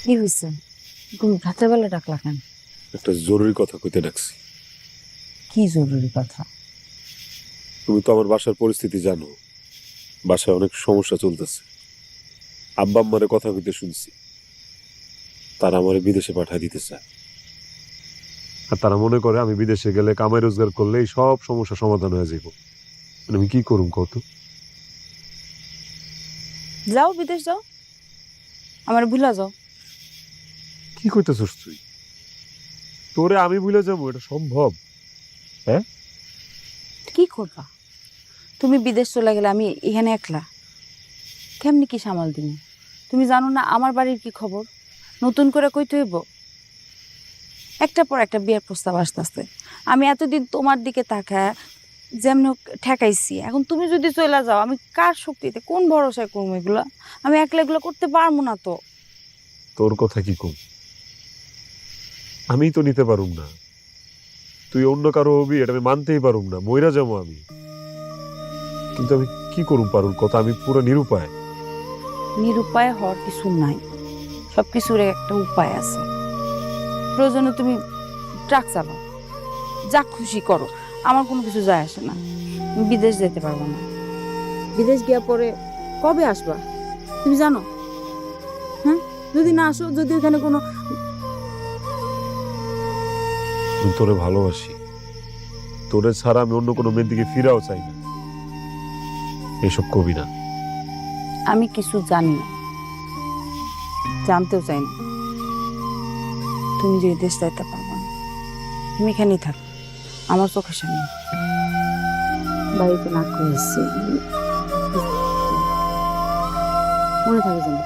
কি হয়েছে? তুমি রাতের বেলা ডাকলা কেন? একটা জরুরি কথা কইতে ডাকছি। কি জরুরি কথা? তুমি তো আমার বাসার পরিস্থিতি জানো, বাসায় অনেক সমস্যা চলতেছে। আব্বা আম্মারে কথা কইতে শুনছি, তারা আমারে বিদেশে পাঠায় দিতে চায়। আর তারা মনে করে আমি বিদেশে গেলে কামাই রোজগার করলেই সব সমস্যা সমাধান হয়ে যাইব। আমি কি করুম কত? যাও বিদেশ যাও, আমার ভুলা যাও। কি কইতেছস তুই? তোরে আমি ভুলে যাবো, এটা সম্ভব? হ্যাঁ, কি করবা? তুমি বিদেশ চলে গেলে আমি এখানে একলা কেমনি কি সামাল দিব? তুমি জানো না আমার বাড়ির কি খবর? নতুন করে কইতে হইব। একটার পর একটা বিয়ের প্রস্তাব আসতেছে। আমি এতদিন তোমার দিকে তাকায় যেমন হোক ঠেকাইছি, এখন তুমি যদি চলে যাও আমি কার শক্তিতে কোন ভরসায় করবো এগুলা? আমি একলা এগুলো করতে পারবো না তো। তোর কথা কি কম? আমি তো নিতে পারুম না। তুই অন্য কারো হবি এটা আমি মানতেই পারুম না, মইরা যাবো আমি। কিন্তু আমি কি করুম পারুর কথা, আমি পুরো নিরুপায়। নিরুপায় হওয়ার কিছু নাই, সবকিছুর একটা উপায় আছে। প্রয়োজনে তুমি ট্রাক চালাও, যা খুশি করো, আমার কোনো কিছু যায় আসে না। আমি বিদেশ যেতে পারবো না। বিদেশ গিয়া পরে কবে আসবা তুমি জানো? হ্যাঁ, যদি না আসো, যদি ওখানে কোনো আমি তোরে ভালোবাসি, তোরে ছাড়া আমি অন্য কোনো মেয়ের দিকে ফিরাও চাই না। এসব কবি না। আমি কিছু জানি না, জানতেও চাই না। তুমি যদি দেশ যাইতে পারবো না, তুমি এখানেই থাকো আমার চোখের সামনে। বাড়িতে না করে এসছি, মনে থাকে যেন।